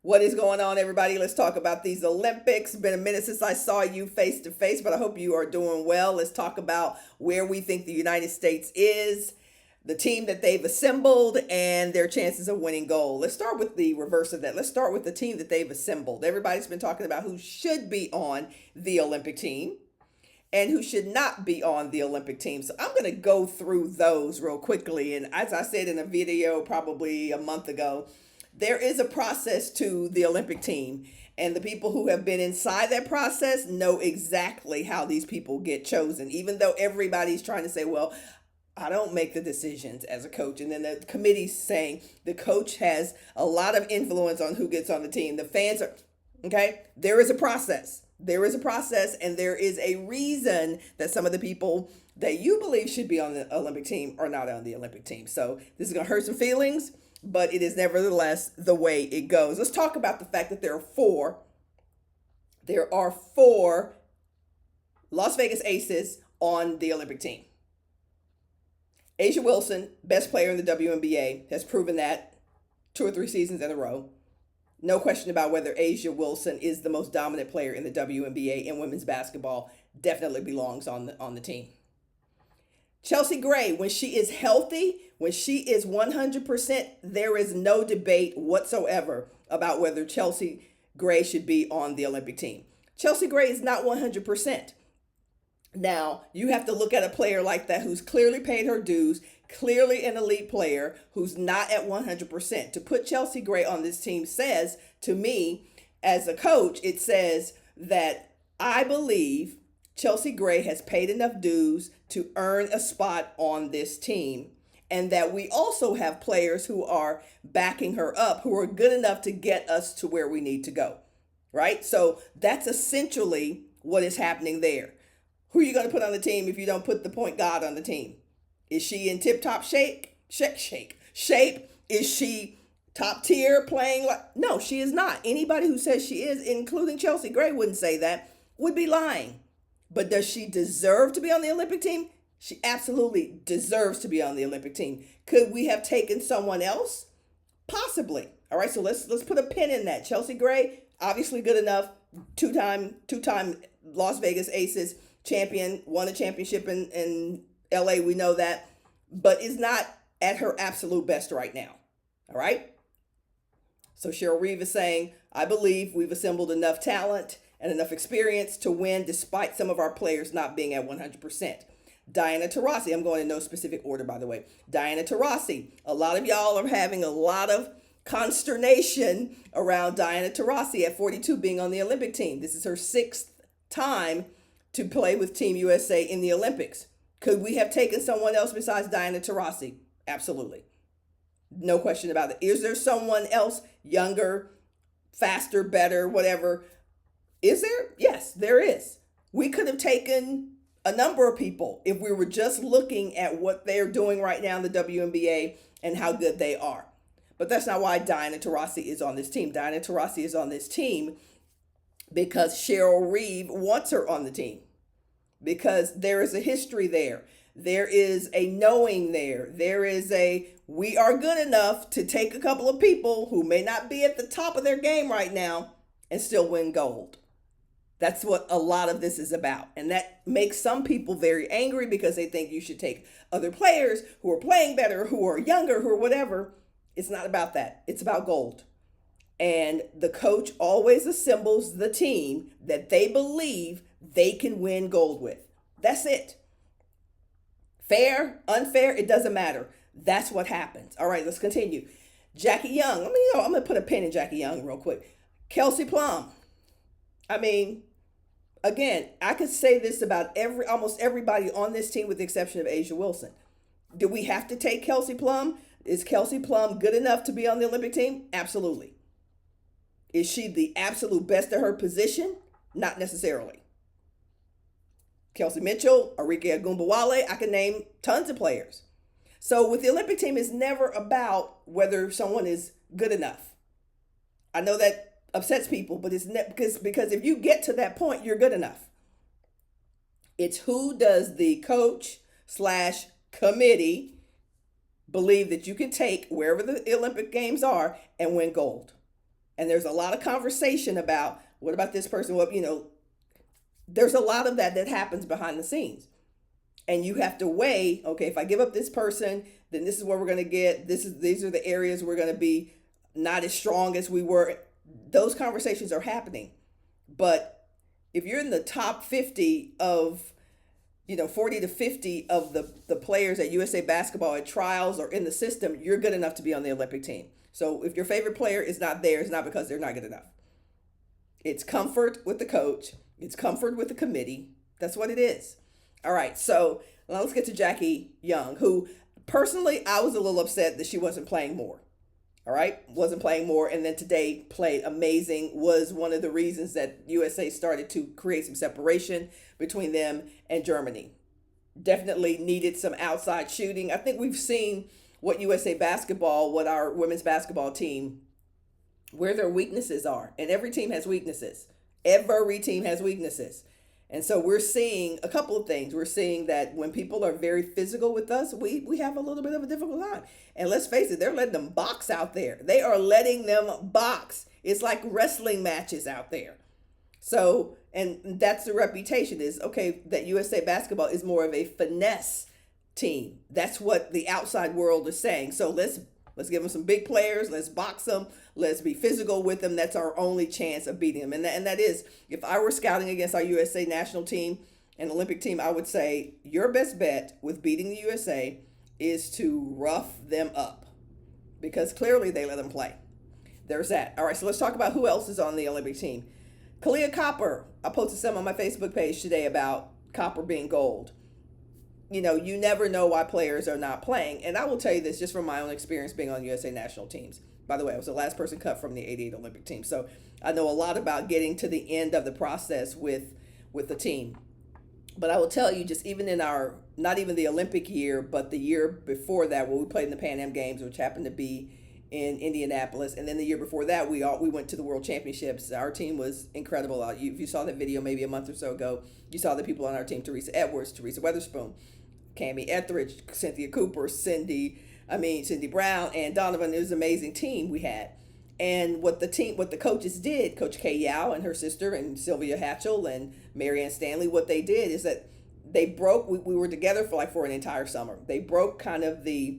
What is going on, everybody? Let's talk about these Olympics. Been a minute since I saw you face to face, but I hope you are doing well. Let's talk about where we think the United States is, the team that they've assembled, and their chances of winning gold. Let's start with the reverse of that. Let's start with the team that they've assembled. Everybody's been talking about who should be on the Olympic team and who should not be on the Olympic team. So I'm going to go through those real quickly. And as I said in a video probably a month ago, there is a process to the Olympic team. And the people who have been inside that process know exactly how these people get chosen, even though everybody's trying to say, well, I don't make the decisions as a coach. And then the committee's saying the coach has a lot of influence on who gets on the team. The fans are, okay, there is a process. There is a process, and there is a reason that some of the people that you believe should be on the Olympic team are not on the Olympic team. So this is going to hurt some feelings, but it is nevertheless the way it goes. Let's talk about the fact that there are four Las Vegas Aces on the Olympic team. A'ja Wilson, best player in the WNBA, has proven that 2 or 3 seasons in a row. No question about whether A'ja Wilson is the most dominant player in the WNBA in women's basketball. Definitely belongs on the team. Chelsea Gray, when she is healthy, when she is 100%, there is no debate whatsoever about whether Chelsea Gray should be on the Olympic team. Chelsea Gray is not 100%. Now, you have to look at a player like that who's clearly paid her dues, clearly an elite player who's not at 100%. To put Chelsea Gray on this team says, to me, as a coach, it says that I believe Chelsea Gray has paid enough dues to earn a spot on this team, and that we also have players who are backing her up, who are good enough to get us to where we need to go, right? So that's essentially what is happening there. Who are you going to put on the team if you don't put the point guard on the team? Is she in tip-top shape? Is she top tier playing? No, she is not. Anybody who says she is, including Chelsea Gray, wouldn't say that, would be lying. But does she deserve to be on the Olympic team? She absolutely deserves to be on the Olympic team. Could we have taken someone else? Possibly. All right, so let's put a pin in that. Chelsea Gray, obviously good enough. Two-time Las Vegas Aces champion, won a championship in LA, we know that, but is not at her absolute best right now. All right? So Cheryl Reeve is saying, I believe we've assembled enough talent and enough experience to win despite some of our players not being at 100%. Diana Taurasi, I'm going in no specific order, by the way. Diana Taurasi, a lot of y'all are having a lot of consternation around Diana Taurasi at 42 being on the Olympic team. This is her 6th time to play with Team USA in the Olympics. Could we have taken someone else besides Diana Taurasi? Absolutely. No question about it. Is there someone else younger, faster, better, whatever? Is there? Yes, there is. We could have taken a number of people if we were just looking at what they're doing right now in the WNBA and how good they are. But that's not why Diana Taurasi is on this team. Diana Taurasi is on this team because Cheryl Reeve wants her on the team, because there is a history there. There is a knowing there. There is we are good enough to take a couple of people who may not be at the top of their game right now and still win gold. That's what a lot of this is about. And that makes some people very angry because they think you should take other players who are playing better, who are younger, who are whatever. It's not about that. It's about gold. And the coach always assembles the team that they believe they can win gold with. That's it. Fair, unfair, it doesn't matter. That's what happens. All right, let's continue. Jackie Young. I'm going to put a pin in Jackie Young real quick. Kelsey Plum. Again, I could say this about almost everybody on this team with the exception of A'ja Wilson. Do we have to take Kelsey Plum? Is Kelsey Plum good enough to be on the Olympic team? Absolutely. Is she the absolute best at her position? Not necessarily. Kelsey Mitchell, Arike Agumbawale, I can name tons of players. So with the Olympic team, it's never about whether someone is good enough. I know that upsets people, but it's because if you get to that point, you're good enough. It's who does the coach / committee believe that you can take wherever the Olympic Games are and win gold. And there's a lot of conversation about what about this person? What, there's a lot of that happens behind the scenes. And you have to weigh, okay, if I give up this person, then this is what we're going to get. These are the areas we're going to be not as strong as we were. Those conversations are happening. But if you're in the top 50 of 40 to 50 of the players at USA Basketball at trials or in the system, you're good enough to be on the Olympic team. So if your favorite player is not there, it's not because they're not good enough. It's comfort with the coach. It's comfort with the committee. That's what it is. All right, so now let's get to Jackie Young, who personally I was a little upset that she wasn't playing more. All right, wasn't playing more, and then today played amazing. Was one of the reasons that USA started to create some separation between them and Germany. Definitely needed some outside shooting. I think we've seen what USA Basketball, what our women's basketball team, where their weaknesses are, and every team has weaknesses. Every team has weaknesses. And so we're seeing a couple of things. We're seeing that when people are very physical with us, we have a little bit of a difficult time. And let's face it, they're letting them box out there. They are letting them box. It's like wrestling matches out there. So, and that's the reputation is, okay, that USA Basketball is more of a finesse team. That's what the outside world is saying. So let's give them some big players. Let's box them. Let's be physical with them. That's our only chance of beating them. And that is, if I were scouting against our USA national team and Olympic team, I would say your best bet with beating the USA is to rough them up, because clearly they let them play. There's that. All right, so let's talk about who else is on the Olympic team. Kalia Copper. I posted some on my Facebook page today about Copper being gold. You never know why players are not playing. And I will tell you this just from my own experience being on USA national teams. By the way, I was the last person cut from the 88 Olympic team. So I know a lot about getting to the end of the process with the team. But I will tell you, just even in our, not even the Olympic year, but the year before that, where we played in the Pan Am Games, which happened to be in Indianapolis. And then the year before that, we went to the World Championships. Our team was incredible. If you saw that video maybe a month or so ago, you saw the people on our team: Teresa Edwards, Teresa Weatherspoon, Cami Etheridge, Cynthia Cooper, Cindy Brown, and Donovan. It was an amazing team we had. And what the coaches did, Coach Kay Yao and her sister and Sylvia Hatchell and Marianne Stanley, what they did is that they broke, we were together for an entire summer. They broke kind of the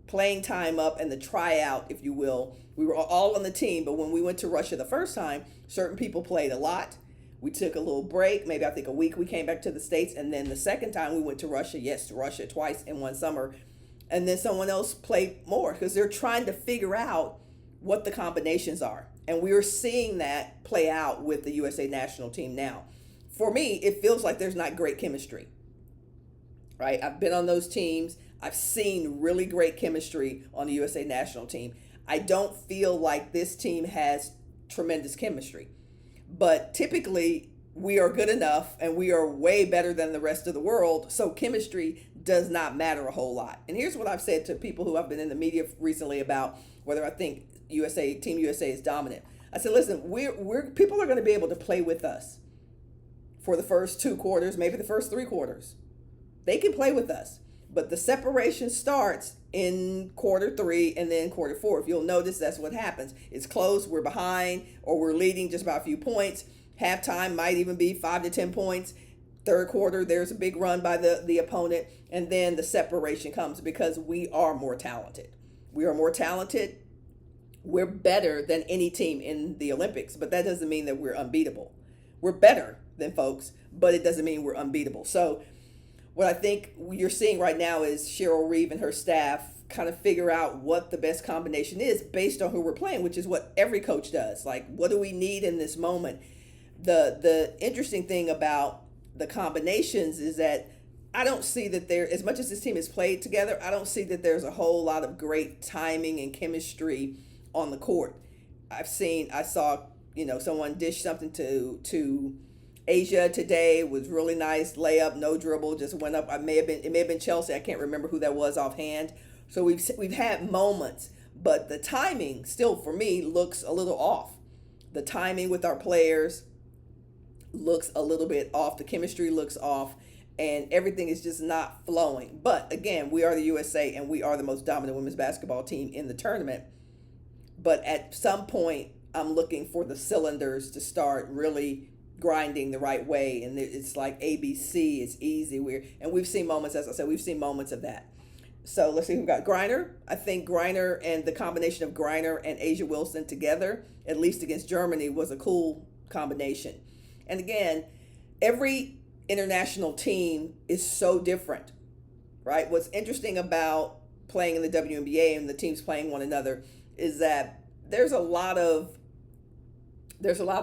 playing time up and the tryout, if you will. We were all on the team, but when we went to Russia the first time, certain people played a lot. We took a little break, maybe I think a week. We came back to the States, and then the second time we went to Russia, yes, to Russia twice in one summer, and then someone else played more because they're trying to figure out what the combinations are. And we are seeing that play out with the USA national team now. For me, it feels like there's not great chemistry, right? I've been on those teams. I've seen really great chemistry on the USA national team. I don't feel like this team has tremendous chemistry. But typically, we are good enough and we are way better than the rest of the world. So chemistry does not matter a whole lot. And here's what I've said to people who have been in the media recently about whether I think Team USA is dominant. I said, listen, we're people are going to be able to play with us for the first 2 quarters, maybe the first 3 quarters. They can play with us. But the separation starts in quarter 3 and then quarter 4. If you'll notice, that's what happens. It's close, we're behind, or we're leading just by a few points. Halftime might even be 5 to 10 points. Third quarter, there's a big run by the opponent, and then the separation comes because we are more talented. We are more talented. We're better than any team in the Olympics, but that doesn't mean that we're unbeatable. We're better than folks, but it doesn't mean we're unbeatable. So what I think you're seeing right now is Cheryl Reeve and her staff kind of figure out what the best combination is based on who we're playing, which is what every coach does. Like, what do we need in this moment? The interesting thing about the combinations is that I don't see that there, as much as this team has played together, I don't see that there's a whole lot of great timing and chemistry on the court. I saw, someone dish something to Asia today. It was really nice layup, no dribble, just went up. It may have been Chelsea. I can't remember who that was offhand. So we've had moments, but the timing still for me looks a little off. The timing with our players looks a little bit off. The chemistry looks off, and everything is just not flowing. But again, we are the USA, and we are the most dominant women's basketball team in the tournament. But at some point, I'm looking for the cylinders to start really grinding the right way, and it's like ABC. It's easy. We've seen moments, as I said, we've seen moments of that. So let's see who got Griner. I think Griner and the combination of Griner and Asia Wilson together, at least against Germany, was a cool combination. And again, every international team is so different, right? What's interesting about playing in the WNBA and the teams playing one another is that there's a lot of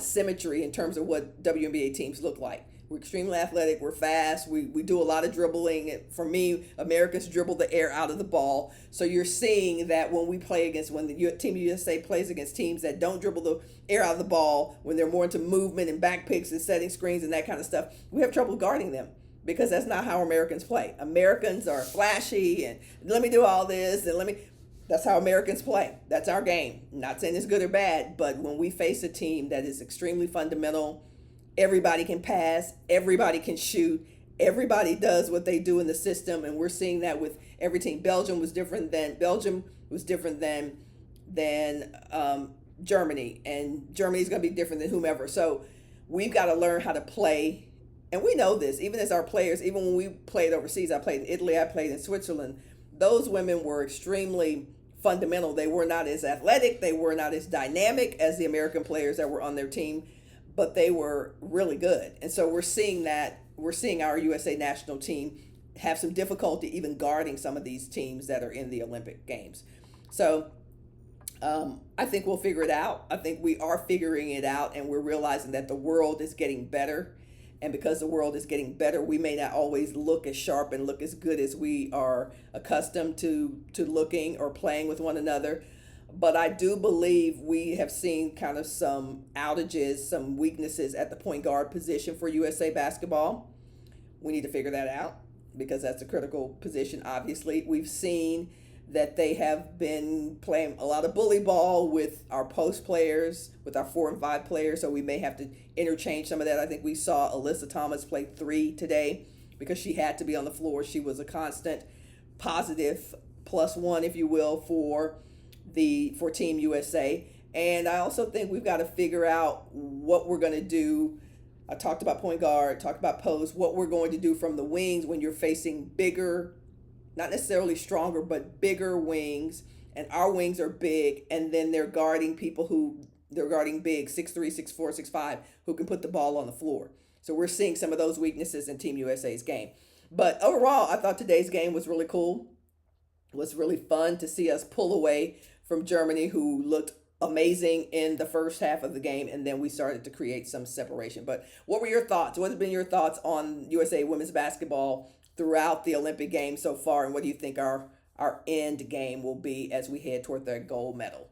symmetry in terms of what WNBA teams look like. We're extremely athletic. We're fast. We do a lot of dribbling. For me, Americans dribble the air out of the ball. So you're seeing that when we play against, when the Team USA plays against teams that don't dribble the air out of the ball, when they're more into movement and back picks and setting screens and that kind of stuff, we have trouble guarding them because that's not how Americans play. Americans are flashy and let me do all this and that's how Americans play. That's our game. I'm not saying it's good or bad, but when we face a team that is extremely fundamental, everybody can pass, everybody can shoot, everybody does what they do in the system, and we're seeing that with every team. Belgium was different than Germany, and Germany's going to be different than whomever. So we've got to learn how to play, and we know this. Even as our players, even when we played overseas, I played in Italy, I played in Switzerland. Those women were extremely fundamental. They were not as athletic, they were not as dynamic as the American players that were on their team, but they were really good. And so we're seeing our USA national team have some difficulty even guarding some of these teams that are in the Olympic Games. So I think we'll figure it out. I think we are figuring it out, and we're realizing that the world is getting better. And because the world is getting better, we may not always look as sharp and look as good as we are accustomed to looking or playing with one another. But I do believe we have seen kind of some outages, some weaknesses at the point guard position for USA basketball. We need to figure that out because that's a critical position, obviously. We've seen that they have been playing a lot of bully ball with our post players, with our 4 and 5 players, so we may have to interchange some of that. I think we saw Alyssa Thomas play 3 today because she had to be on the floor. She was a constant positive +1, if you will, for Team USA. And I also think we've got to figure out what we're going to do. I talked about point guard, talked about post, what we're going to do from the wings when you're facing bigger, not necessarily stronger, but bigger wings. And our wings are big, and then they're guarding big, 6'3", 6'4", 6'5", who can put the ball on the floor. So we're seeing some of those weaknesses in Team USA's game. But overall, I thought today's game was really cool. It was really fun to see us pull away from Germany, who looked amazing in the first half of the game, and then we started to create some separation. But what were your thoughts? What have been your thoughts on USA women's basketball throughout the Olympic Games so far, and what do you think our end game will be as we head toward the gold medal?